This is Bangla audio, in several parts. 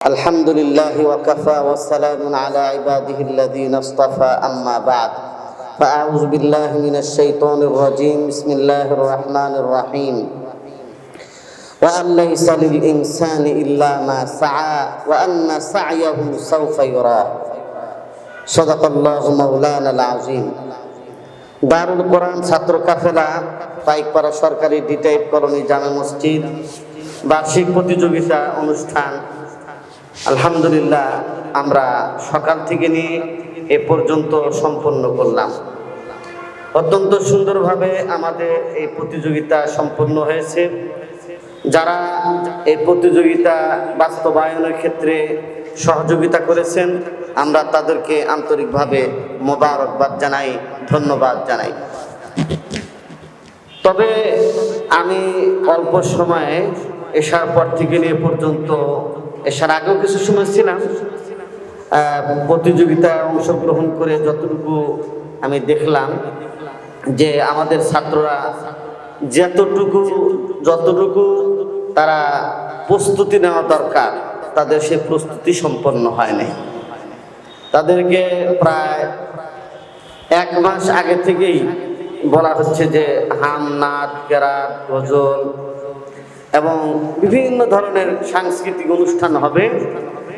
الحمد لله وكفى والسلام على عباده الذين اصطفى أما بعد فأعوذ بالله من الشيطان الرجيم بسم الله الرحمن الرحيم وأن ليس للإنسان إلا ما سعى وأن سعيه سوف يرى صدق الله مولانا العظيم দারুল কোরআন ছাত্র কাফেলা পাইকপাড়া সরকারি ডিটাইপ কলোনি জামে মসজিদ বার্ষিক প্রতিযোগিতা অনুষ্ঠান আলহামদুলিল্লাহ আমরা সকাল থেকে নিয়ে এ পর্যন্ত সম্পন্ন করলাম। অত্যন্ত সুন্দরভাবে আমাদের এই প্রতিযোগিতা সম্পন্ন হয়েছে। যারা এই প্রতিযোগিতা বাস্তবায়নের ক্ষেত্রে সহযোগিতা করেছেন আমরা তাদেরকে আন্তরিকভাবে মোবারকবাদ জানাই, ধন্যবাদ জানাই। তবে আমি অল্প সময়ে এশার পর থেকে নিয়ে পর্যন্ত, এশার আগেও কিছু সময় ছিলাম, প্রতিযোগিতায় অংশগ্রহণ করে যতটুকু আমি দেখলাম যে আমাদের ছাত্ররা যতটুকু তারা প্রস্তুতি নেওয়া দরকার তাদের সেই প্রস্তুতি সম্পন্ন হয় নাই। তাদেরকে প্রায় 1 মাস আগে থেকেই বলা হচ্ছে যে হাম, নাচ, কেরাত, গজল এবং বিভিন্ন ধরনের সাংস্কৃতিক অনুষ্ঠান হবে,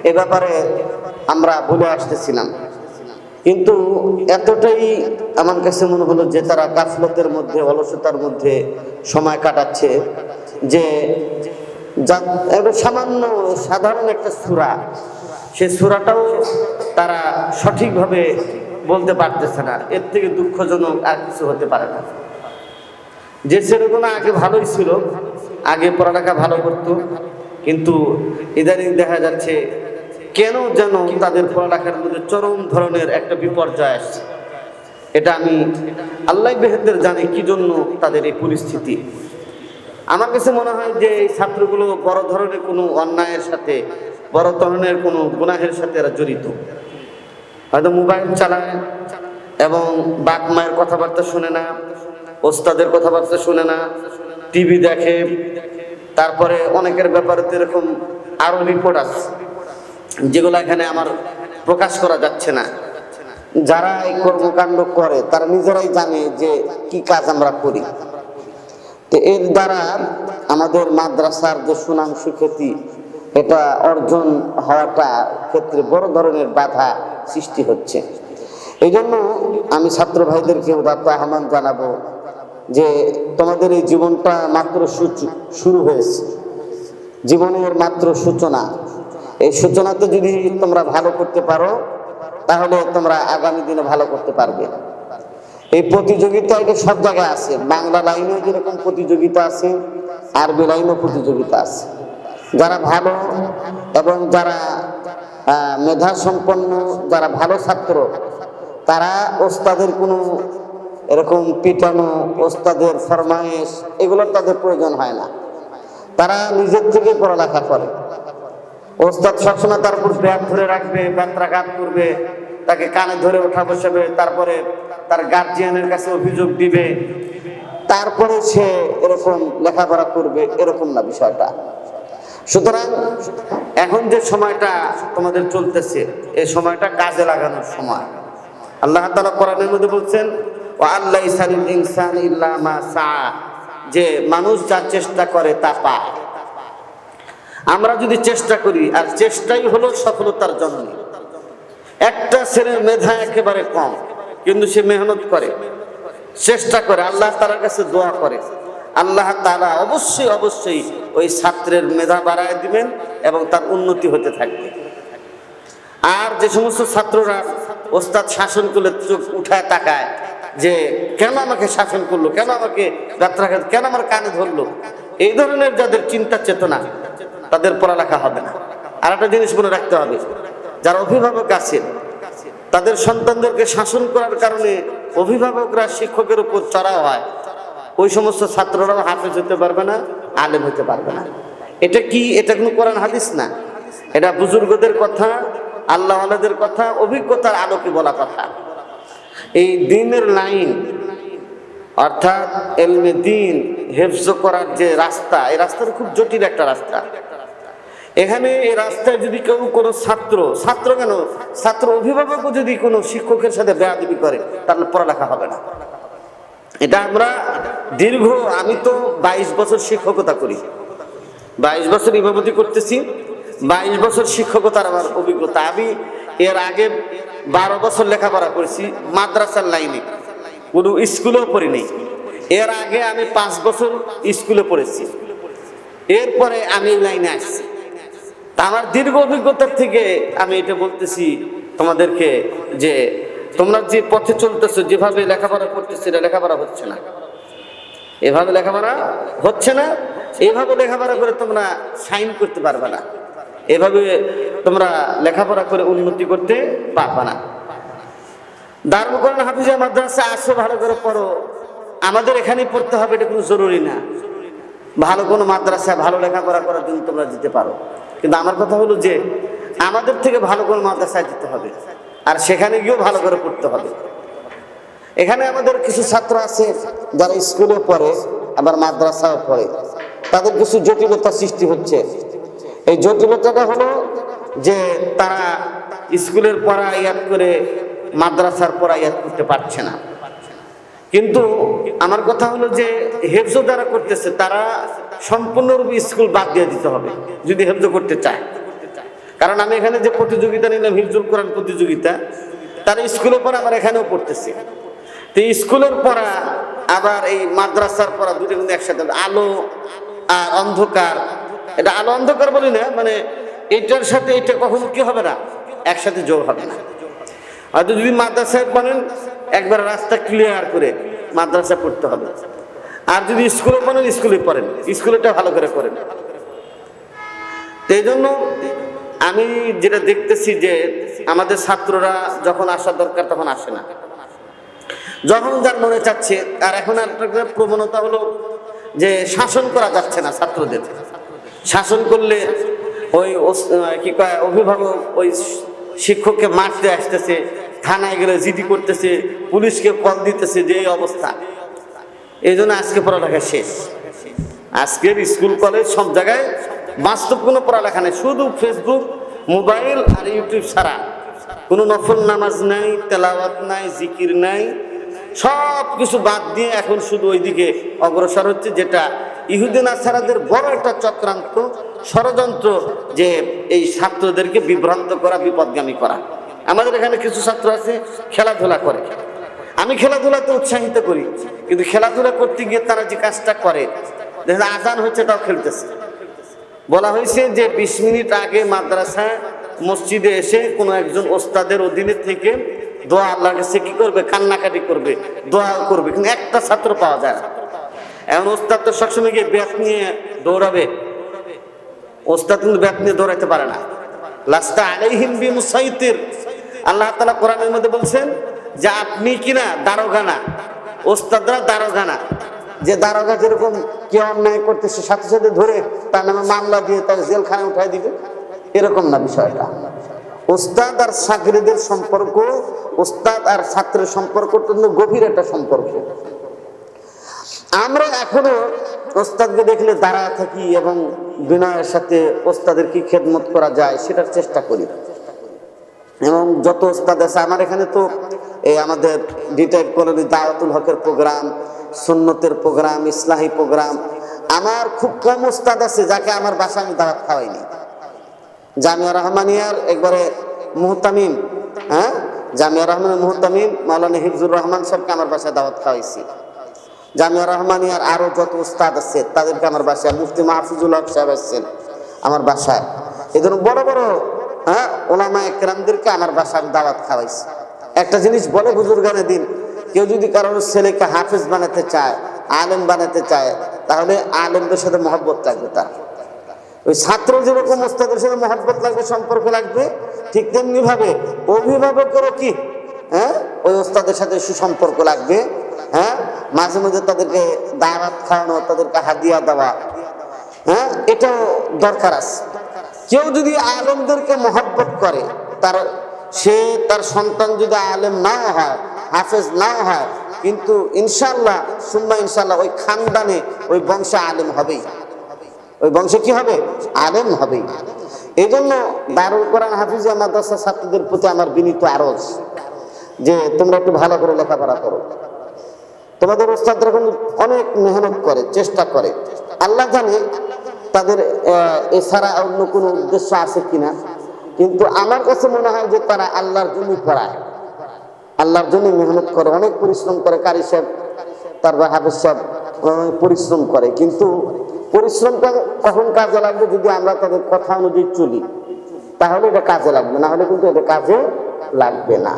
এ ব্যাপারে আমরা বলে আসতেছিলাম। কিন্তু এতটাই আমার কাছে মনে হলো যে তারা গাফলতের মধ্যে, অলসতার মধ্যে সময় কাটাচ্ছে যে সামান্য সাধারণ একটা সূরা, সেই সূরাটাও তারা সঠিকভাবে বলতে পারতেছে না। এর থেকে দুঃখজনক আর কিছু হতে পারে না। যে ছেলেগুলো আগে ভালোই ছিল, আগে পড়ালেখা ভালো করতো, কিন্তু ইদানিং দেখা যাচ্ছে কেন যেন তাদের পড়ালেখার মধ্যে চরম ধরনের একটা বিপর্যয় আসছে। এটা আমি আল্লাহ বেহেদের জানি কি জন্য তাদের এই পরিস্থিতি। আমার কাছে মনে হয় যে এই ছাত্রগুলো বড় ধরনের কোনো অন্যায়ের সাথে, বড় ধরনের কোনো গুনাহের সাথে এরা জড়িত। হয়তো মোবাইল চালায় এবং বাপ মায়ের কথাবার্তা শুনে না, ওস্তাদের কথাবার্তা শুনে না, টিভি দেখে। তারপরে অনেকের ব্যাপারে তো এরকম আরো রিপোর্ট আছে যেগুলো এখানে আমার প্রকাশ করা যাচ্ছে না। যারা এই কর্মকাণ্ড করে তারা নিজেরাই জানে যে কি কাজ আমরা করি। তো এর দ্বারা আমাদের মাদ্রাসার যে সুনাম সুখ্যাতি এটা অর্জন হওয়াটা ক্ষেত্রে বড় ধরনের বাধা সৃষ্টি হচ্ছে। এই জন্য আমি ছাত্র ভাইদেরকে উদাত্ত আহ্বান জানাবো যে তোমাদের এই জীবনটা মাত্র শুরু হয়েছে, জীবনের মাত্র সূচনা। এই সূচনাতে যদি তোমরা ভালো করতে পারো তাহলে তোমরা আগামী দিনে ভালো করতে পারবে। এই প্রতিযোগিতা এটা সব জায়গায় আছে। বাংলা লাইনেও যেরকম প্রতিযোগিতা আছে, আরবি লাইনেও প্রতিযোগিতা আছে। যারা ভালো এবং যারা মেধা সম্পন্ন, যারা ভালো ছাত্র, তারা ওস্তাদের কোনো এরকম পিটানো, ওস্তাদের ফরমায়েশ এগুলোর তাদের প্রয়োজন হয় না। তারা নিজের থেকে পড়ালেখা করে। ওস্তাদ সবসময় তার উপর ব্যাগ ধরে রাখবে, ব্যত্রাঘাত করবে, তাকে কানে ধরে ওঠা বসাবে, তারপরে তার গার্জিয়ানের কাছে অভিযোগ দিবে, তারপরে সে এরকম লেখাপড়া করবে, এরকম না বিষয়টা। সুতরাং এখন যে সময়টা তোমাদের চলতেছে এই সময়টা কাজে লাগানোর সময়। আল্লাহ তাআলা কোরআনের মধ্যে বলছেন ওয়াল্লাইসা লিল ইনসানি ইল্লা মা সাআ, যে মানুষ যা চেষ্টা করে তা পায়। আমরা যদি চেষ্টা করি, আর চেষ্টাই হলো সফলতার জননী। একটা ছেলের মেধা একেবারে কম, কিন্তু সে মেহনত করে, চেষ্টা করে, আল্লাহ তাআলার কাছে দোয়া করে, আল্লাহ তাআলা অবশ্যই ওই ছাত্রের মেধা বাড়ায় দিবেন এবং তার উন্নতি হতে থাকবে। আর যে সমস্ত ছাত্ররা ওস্তাদ শাসন করলে চোখ উঠায় তাকায় যে কেন আমাকে শাসন করলো, কেন আমাকে ব্যত্রাঘাত, কেন আমার কানে ধরলো, এই ধরনের যাদের চিন্তা চেতনা, তাদের পড়ালেখা হবে না। আর একটা জিনিস মনে রাখতে হবে, যারা অভিভাবক আছেন তাদের সন্তানদেরকে শাসন করার কারণে অভিভাবকরা শিক্ষকের উপর চড়াও হয়, ওই সমস্ত ছাত্ররাও হাফেজ হতে পারবে না, আলেম হতে পারবে না। এটা কি? এটা কোনো কোরআন হাদিস না, এটা বুজুর্গদের কথা, আল্লাহ ওয়ালাদের কথা, অভিজ্ঞতার আলোকে বলা কথা। এই দ্বীনের লাইন অর্থাৎ এলমে দ্বীন হেফজ করার যে রাস্তা, এই রাস্তাটা খুব জটিল একটা রাস্তা। এখানে এই রাস্তায় যদি কেউ কোনো ছাত্র কেন ছাত্র অভিভাবকও যদি কোনো শিক্ষকের সাথে বেয়াদবি করে তাহলে পড়ালেখা হবে না। এটা আমরা আমি তো 22 বছর শিক্ষকতা করি, 22 বছর ইমামতি করতেছি, 22 বছর শিক্ষকতার আমার অভিজ্ঞতা। আমি এর আগে 12 বছর লেখাপড়া করেছি মাদ্রাসার লাইনে, কোনো স্কুলেও পড়িনি। এর আগে আমি 5 বছর স্কুলে পড়েছি, এরপরে আমি এই লাইনে আসছি। তা আমার দীর্ঘ অভিজ্ঞতার থেকে আমি এটা বলতেছি তোমাদেরকে যে তোমরা যে পথে চলতেছো, যেভাবে লেখাপড়া করতেছো, এটা লেখাপড়া হচ্ছে না, এভাবে লেখাপড়া হচ্ছে না। এভাবে লেখাপড়া করে তোমরা সাইন করতে পারবে না, এভাবে তোমরা লেখাপড়া করে উন্নতি করতে পারবে না। দারুল কোরআন হাফিজা মাদ্রাসা আসো, ভালো করে পড়ো, আমাদের এখানেই পড়তে হবে এটা কোনো জরুরি না। ভালো কোনো মাদ্রাসা ভালো লেখাপড়া করার জন্য তোমরা যেতে পারো, কিন্তু আমার কথা হলো যে আমাদের থেকে ভালো কোনো মাদ্রাসায় যেতে হবে, আর সেখানে গিয়েও ভালো করে পড়তে হবে। এখানে আমাদের কিছু ছাত্র আছে যারা স্কুলে পড়ে আবার মাদ্রাসাও পড়ে, তাদের কিছু জটিলতা সৃষ্টি হচ্ছে। এই জটিলতাটা হলো যে তারা স্কুলের পড়া ইয়াদ করে মাদ্রাসার পড়া ইয়াদ করতে পারছে না। কিন্তু আমার কথা হলো যে হেফজ যারা করতেছে তারা সম্পূর্ণরূপে স্কুল বাদ দিয়ে দিতে হবে যদি হেফজ করতে চায়। কারণ আমি এখানে যে প্রতিযোগিতা নিলাম হিফজুল কোরআন প্রতিযোগিতা, তারা স্কুলে পড়া আবার এখানেও পড়তেছে। তো স্কুলের পড়া আবার এই মাদ্রাসার পড়া দুটো কিন্তু একসাথে, আলো আর অন্ধকার, এটা আলো অন্ধকার বলি না, মানে এটার সাথে এটা কখনো কি হবে না, একসাথে যোগ হবে না। হয়তো যদি মাদ্রাসায় পড়েন একবার রাস্তা ক্লিয়ার করে মাদ্রাসা পড়তে হবে, আর যদি স্কুলে পড়েন স্কুলে পড়েন, স্কুলেটা ভালো করে করেন। এই জন্য আমি যেটা দেখতেছি যে আমাদের ছাত্ররা যখন আসা দরকার তখন আসে না, যখন যার মনে চাচ্ছে। আর এখন একটা প্রবণতা হলো যে শাসন করা যাচ্ছে না ছাত্রদের। শাসন করলে ওই কি কয় অভিভাবক ওই শিক্ষককে মারতে আসতেছে, থানায় গেলে জিডি করতেছে, পুলিশকে কল দিতেছে, যে এই অবস্থা। এই জন্য আজকে পড়ালেখা শেষ। আজকের স্কুল কলেজ সব জায়গায় বাস্তব কোনো পড়ালেখা নেই, শুধু ফেসবুক, মোবাইল আর ইউটিউব ছাড়া কোনো নফল নামাজ নাই, তেলাওয়াত নাই, জিকির নাই, সব কিছু বাদ দিয়ে এখন শুধু ওইদিকে অগ্রসর হচ্ছে, যেটা ইহুদি নাসারাদের বড় একটা চক্রান্ত, ষড়যন্ত্র, যে এই ছাত্রদেরকে বিভ্রান্ত করা, বিপদগামী করা। আমাদের এখানে কিছু ছাত্র আছে খেলাধুলা করে, আমি খেলাধুলাতে উৎসাহিত করি, কিন্তু খেলাধুলা করতে গিয়ে তারা যে কাজটা করে, দেখেন আজান হচ্ছে তাও খেলতেছে। বলা হয়েছে যে 20 মিনিট আগে মাদ্রাসায় মসজিদে এসে কোনো একজন ওস্তাদের অধীনে থেকে দোয়া আল্লাহর কাছে কি করবে, কান্নাকাটি করবে, দোয়া করবে, কিন্তু একটা ছাত্র পাওয়া যায় না। এখন ওস্তাদ তো সবসময় গিয়ে ব্যাট নিয়ে দৌড়াবে, ওস্তাদ কিন্তু ব্যাট নিয়ে দৌড়াইতে পারে না। লাস্তা আলাইহিম বিমুসাইতির, আল্লাহ তাআলা কোরআনের মধ্যে বলছেন যে আপনি কিনা দারোগা না, ওস্তাদরা দারোগা না, যে দারোগা যেরকম কেউ অন্যায় করতেছে সাথে সাথে ধরে তার নামে মামলা দিয়ে তাকে জেলখানায় উঠাই দিবে, এরকম না বিষয়টা। ওস্তাদ আর ছাত্রীদের সম্পর্ক, ওস্তাদ আর ছাত্রের সম্পর্ক গভীর একটা সম্পর্ক। আমরা এখনো ওস্তাদকে দেখলে দাঁড়ায় থাকি এবং বিনয়ের সাথে ওস্তাদের কি খেদমত করা যায় সেটার চেষ্টা করি। এবং যত ওস্তাদ আছে আমার এখানে, তো এই আমাদের ডিটাইপ কলোনি দাওয়াতুল হকের প্রোগ্রাম, সুন্নতের প্রোগ্রাম, ইসলাহি প্রোগ্রাম, আমার খুব কম ওস্তাদ আছে যাকে আমার বাসায় আমি দাওয়াত খাওয়াইনি। জামিয়া রহমানিয়ার একবারে মুহতামিম, জামিয়া রহমানের মুহতামিম মাওলানা হিফজুর রহমান সাহেবকে আমার বাসায় দাওয়াত খাওয়াইছি। জামিয়া রহমানিয়ার আরো যত উস্তাদ আছে তাদেরকে আমার বাসায়, মুফতি মাহফুজুল হক সাহেব আসছেন আমার বাসায়, এই ধরুন বড় বড় ওলামা একরামদেরকে আমার বাসায় দাওয়াত খাওয়াইছি। একটা জিনিস বলে বুজুর্গানে দিন, কেউ যদি কারোর ছেলেকে হাফেজ বানাতে চায়, আলেম বানাতে চায়, তাহলে আলেমদের সাথে মহব্বত লাগবে। তার ওই ছাত্র যেরকম ওস্তাদের সাথে মহব্বত লাগবে, সম্পর্ক লাগবে, ঠিক তেমনি ভাবে অভিভাবকেরও কি ওই ওস্তাদের সাথে সুসম্পর্ক লাগবে। মাঝে মাঝে তাদেরকে দাওয়াত খাওয়ানো, তাদেরকে হাদিয়া দেওয়া, এটাও দরকার আছে। কেউ যদি আলেমদেরকে মহব্বত করে, তার সন্তান যদি আলেম নাও হয়, হাফেজ নাও হয়, কিন্তু ইনশাল্লাহ সুম্মা ইনশাল্লাহ ওই খানদানে, ওই বংশে আলেম হবেই। ওই বংশে কি হবে? আলেম হবে। এই জন্য দারুল কোরআন হাফিজিয়া মাদ্রাসা ছাত্রদের প্রতি আমার বিনীত আরজ যে তোমরা একটু ভালো করে লেখাপড়া করো। তোমাদের ওস্তাদরা কিন্তু অনেক মেহনত করে, চেষ্টা করে, আল্লাহ জানে তাদের এছাড়া অন্য কোনো উদ্দেশ্য আছে কিনা, কিন্তু আমার কাছে মনে হয় যে তারা আল্লাহর জন্য পড়ায়, আল্লাহর জন্য মেহনত করে, অনেক পরিশ্রম করে। কারি সাহেব, তারপর হাফেজ সাহেব পরিশ্রম করে, কিন্তু পরিশ্রমটা কখন কাজে লাগবে? যদি আমরা তাদের কথা অনুযায়ী চলি, তাহলে এটা কাজে লাগবে, না হলে কিন্তু এটা কাজে লাগবে না।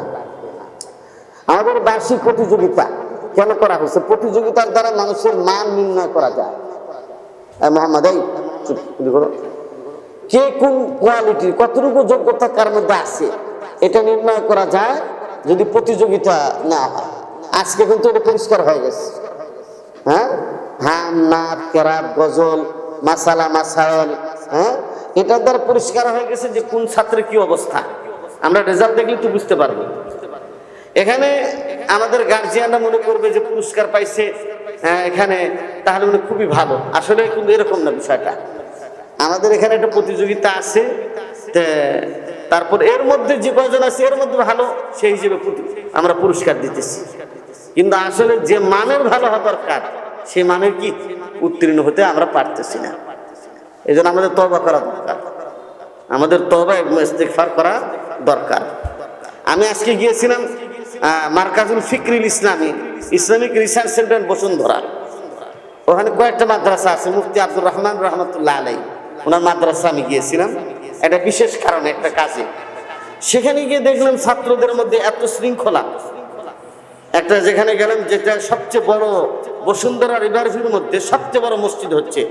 আমাদের বার্ষিক প্রতিযোগিতা কেন করা হয়েছে? প্রতিযোগিতার দ্বারা মানুষের মান নির্ণয় করা যায়। মোহাম্মদ, এই কে কোন কোয়ালিটির, কতটুকু যোগ্যতা কার মধ্যে আছে, এটা নির্ণয় করা যায় যদি প্রতিযোগিতা না হয়। আজকে কিন্তু এটা পরিষ্কার হয়ে গেছে। হ্যাঁ, হাম, নাত, কেরাত, গজল, মাসালা, মাসাইল, হ্যাঁ, এটার দ্বারা পরিষ্কার হয়ে গেছে যে কোন ছাত্রের কি অবস্থা। আমরা রেজাল্ট দেখলে তো বুঝতে পারবো। এখানে আমাদের গার্জিয়ানরা মনে করবে যে পুরস্কার পাইছে এখানে, তাহলে মানে খুবই ভালো। আসলে কিন্তু এরকম না বিষয়টা। আমাদের এখানে একটা প্রতিযোগিতা আছে, তারপর এর মধ্যে যে কয়জন আছে এর মধ্যে ভালো, সেই হিসেবে আমরা পুরস্কার দিতেছি। কিন্তু আসলে যে মানের ভালো হওয়া দরকার, সে মানের কি উত্তীর্ণ হতে আমরা পারতেছি না। এই জন্য আমাদের তওবা করা দরকার, আমাদের তওবা এবং ইস্তিগফার করা দরকার। আমি আজকে গিয়েছিলাম মার্কাজুল ফিকরিল ইসলামী, ইসলামিক রিসার্চ সেন্টার বসুন্ধরা। ওখানে কয়েকটা মাদ্রাসা আছে, মুফতি আব্দুর রহমান রহমতুল্লাহ আলাই, ওনার মাদ্রাসা আমি গিয়েছিলাম একটা বিশেষ কারণে, একটা কাজে। সেখানে গিয়ে দেখলাম ছাত্রদের মধ্যে এত শৃঙ্খলা। একটা যেখানে গেলাম, যেটা সবচেয়ে বড় বসুন্ধরা রিভারভিউর মধ্যে সবচেয়ে বড় মসজিদ হচ্ছে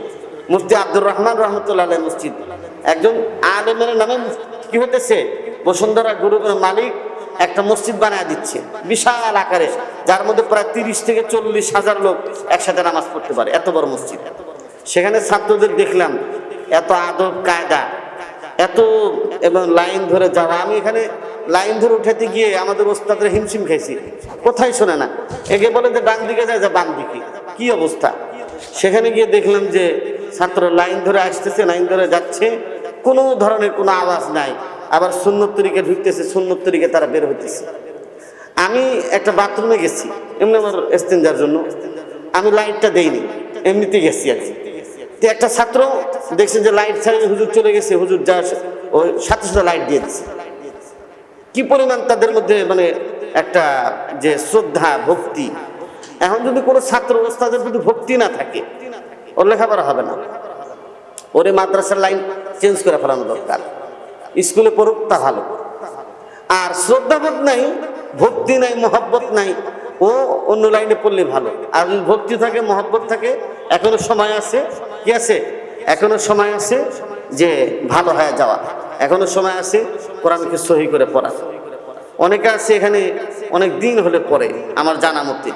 মুফতি আব্দুর রহমান রহমতুল্লাহ আলাই মসজিদ। একজন আলেমের নামে কি হতেছে, বসুন্ধরা গ্রুপের মালিক একটা মসজিদ বানায় দিচ্ছে বিশাল আকারে, যার মধ্যে প্রায় 30 থেকে 40 হাজার লোক একসাথে নামাজ পড়তে পারে, এত বড় মসজিদ। সেখানে ছাত্রদের দেখলাম এত আদব কায়দা, এত এবং লাইন ধরে যাওয়া। আমি এখানে লাইন ধরে উঠাতে গিয়ে আমাদের ওস্তাদরা হিমশিম খাইছি, কোথায় শোনে না, একে বলে যে ডান দিকে যায়, যে বাম দিকে, কি অবস্থা। সেখানে গিয়ে দেখলাম যে ছাত্র লাইন ধরে আসতেছে, লাইন ধরে যাচ্ছে, কোনো ধরনের কোনো আওয়াজ নাই। আবার সুন্নত তরিকে ঢুকতেছে, সুন্নত তরিকে তারা বের হইতেছে। আমি একটা বাথরুমে গেছি এমনি আমার ইস্তেঞ্জার জন্য, আমি লাইটটা দেইনি, এমনিতে গেছি আর কি। তো একটা ছাত্র দেখছেন যে লাইট ছাড়িয়ে হুজুর চলে গেছে, হুজুর যা ওই সাথে সাথে লাইট দিয়ে দিচ্ছে। কি পরিমাণ তাদের মধ্যে মানে একটা যে শ্রদ্ধা, ভক্তি। এখন যদি কোনো ছাত্র ওস্তাদের প্রতি ভক্তি না থাকে, ওর লেখাপড়া হবে না। ওরে মাদ্রাসার লাইন চেঞ্জ করে ফেলানো দরকার, স্কুলে পড়ুক তা ভালো। আর শ্রদ্ধাবোধ নাই, ভক্তি নাই, মহব্বত নাই, ও অন্য লাইনে পড়লে ভালো। আর ভক্তি থাকে, মহব্বত থাকে, এখনো সময় আছে, কি আছে, এখনো সময় আছে যে ভালো হয়ে যাওয়া, এখনো সময় আছে কোরআনকে সহি করে পড়া। অনেকে আছে এখানে অনেক দিন হলে পড়ে আমার জানা মতে,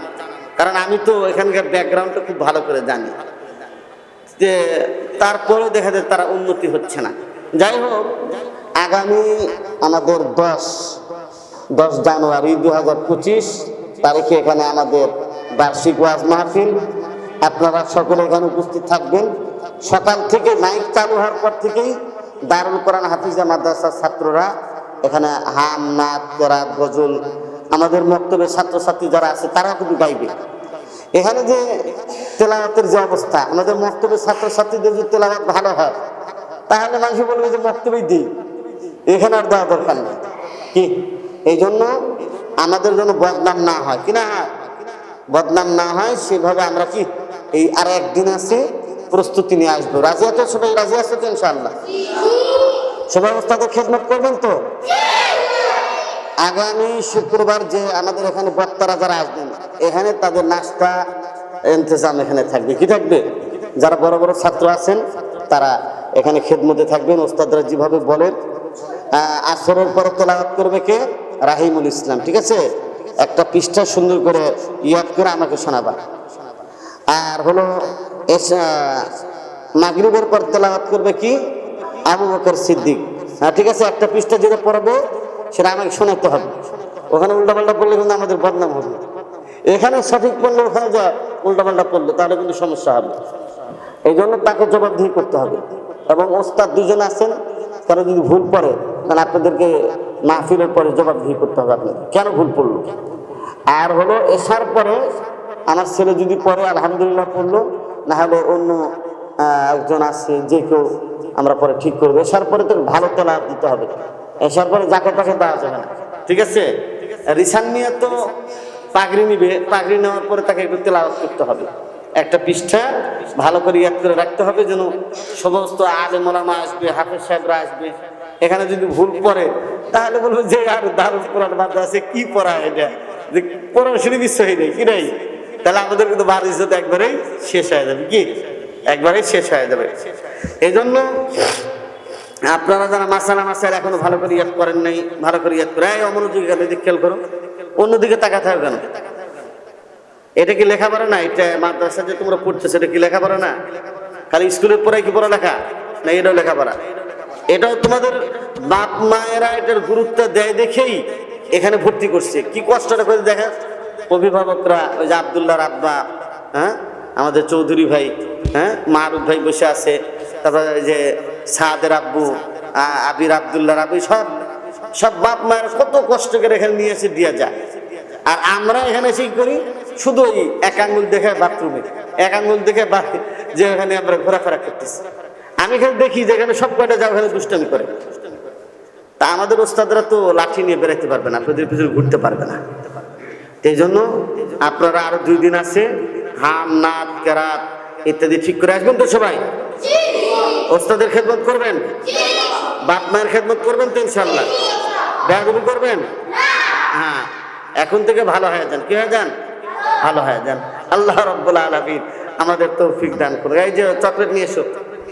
কারণ আমি তো এখানকার ব্যাকগ্রাউন্ডটা খুব ভালো করে জানি, যে তারপরেও দেখা যায় তারা উন্নতি হচ্ছে না। যাই হোক, আগামী আমাদের 10 জানুয়ারি 2025 তারিখে এখানে আমাদের বার্ষিক ওয়াজ মাহফিল। আপনারা সকলে এখানে উপস্থিত থাকবেন। সকাল থেকে মাইক চালু হওয়ার পর থেকেই দারুল কোরআন হাফিজিয়া মাদ্রাসার ছাত্ররা এখানে হাম, নাত, কেরাত, গজল, আমাদের মক্তবের ছাত্রছাত্রী যারা আছে তারাও কিন্তু গাইবে। এখানে যে তেলাওয়াতের যে অবস্থা, আমাদের মক্তবের ছাত্রছাত্রীদের যদি তেলাওয়াত ভালো হয়, তাহলে মানুষ বলবে যে মক্তবেই দিই, এখানে আর দেওয়া দরকার নেই। কি এই জন্য আমাদের জন্য বদনাম না হয়, কিনা বদনাম না হয় সেভাবে আমরা কি এই আর একদিন আছে প্রস্তুতি নিয়ে আসবো। রাজি আছে সবাই? রাজি আছে তো ইনশাআল্লাহ? সবাই ওস্তাদের খেদমত করবেন তো? আগামী শুক্রবার যে আমাদের এখানে বক্তারা যারা আসবেন, এখানে তাদের নাস্তা ইন্তজাম এখানে থাকবে। কি থাকবে? যারা বড় বড় ছাত্র আছেন তারা এখানে খেদমতে থাকবেন। ওস্তাদরা যেভাবে বলেন, আসরের পরে তেলাওয়াত করবে কে? রাহিমুল ইসলাম, ঠিক আছে? একটা পৃষ্ঠা সুন্দর করে ইয়াদ করে আমাকে শোনাবা। আর হলো মাগরিবের পর তেলাওয়াত করবে কি? আবু বকর সিদ্দিক, হ্যাঁ ঠিক আছে? একটা পৃষ্ঠা যেটা পড়বে সেটা আমাকে শোনাতে হবে। ওখানে উল্টাপাল্টা পড়লে কিন্তু আমাদের বদনাম হবে। এখানে সঠিক পড়লে ওখানে যা উল্টাপাল্টা পড়লো তাহলে কিন্তু সমস্যা হবে। এই জন্য তাকে জবাবদিহি করতে হবে। এবং ওস্তাদ দুজন আছেন, কারো যদি ভুল পড়ে তাহলে আপনাদেরকে মাহফিলের পরে জবাবদিহি করতে হবে আপনাদের কেন ভুল পড়লো। আর হলো এশার পরে আমার ছেলে যদি পড়ে আলহামদুলিল্লাহ পড়লো, না হলে অন্য একজন আছে যে কেউ আমরা পরে ঠিক করবো। এশার পরে তো ভালো তেলাওয়াত দিতে হবে, এশার পরে যাকে তাকে দেওয়া যাবে না, ঠিক আছে। রিসান মিয়া তো পাগড়ি নিবে, পাগড়ি নেওয়ার পরে তাকে একটু তেলাওয়াত করতে হবে, একটা পৃষ্ঠা ভালো করে ইয়াদ করে রাখতে হবে, যেন সমস্ত আলেম ওলামা আসবে, হাফেজ সাহেবরা আসবে। এখানে যদি ভুল পড়ে তাহলে বলবো যে আর দারুল কোরআন মাদ্রাসা কি পড়া, এটা যে কোরআন শরীফ সহি নেই কি নাই, তাহলে আমাদের কিন্তু বার ইজ্জত একবারেই শেষ হয়ে যাবে, কি একবারেই শেষ হয়ে যাবে। এই জন্য আপনারা যারা মাসাইল এখনো ভালো করে ইয়াদ করেন নাই, ভালো করে ইয়াদ করে অমনোযোগী গেলে খেয়াল করো, অন্যদিকে তাকাতে হবে কেন? এটা কি লেখাপড়া না? এটা মাদ্রাসা যে তোমরা পড়তেছো এটা কি লেখাপড়া না? খালি স্কুলের পড়াই কি পড়ালেখা না? এটাও লেখাপড়া। এটাও তোমাদের বাপ মায়েরা এটার গুরুত্ব দেয় দেখেই এখানে ভর্তি করছে। কি কষ্টটা করে দেখা অভিভাবকরা, ওই যে আব্দুল্লাহর আব্বা, হ্যাঁ আমাদের চৌধুরী ভাই, হ্যাঁ মারুফ ভাই বসে আছে, তারপরে ওই যে সাদের আব্বু, আবির আব্দুল্লাহর আব্বু, সব সব বাপ মায়ের কত কষ্ট করে এখানে নিয়ে এসে দিয়া যায়। আর আমরা এখানে সেই করি শুধু ওই এক আঙ্গুল দেখে বাথরুমে, এক আঙ্গুল দেখে যে এখানে আমরা ঘোরাফেরা করতেছি। আমি এখানে দেখি যে এখানে সব কয়টা যা ওখানে দুষ্টামি করে। তা আমাদের ওস্তাদরা তো লাঠি নিয়ে বেরোতে পারবে না, আপনাদের পিছনে ঘুরতে পারবে না। এই জন্য আপনারা আরো 2 দিন আছে, হাম নাত কেরাত ইত্যাদি ঠিক করে আসবেন তো সবাই। ওস্তাদের খেদমত করবেন, বাপ মায়ের খেদমত করবেন তো ইনশাল্লাহ। বেয়াদবি করবেন? হ্যাঁ, এখন থেকে ভালো হয়ে যান। কি হয়ে যান? ভালো হয়ে যান। আল্লাহ রাব্বুল আলামিন আমাদের তৌফিক দান করুন। এই যে চকলেট নিয়ে এসো।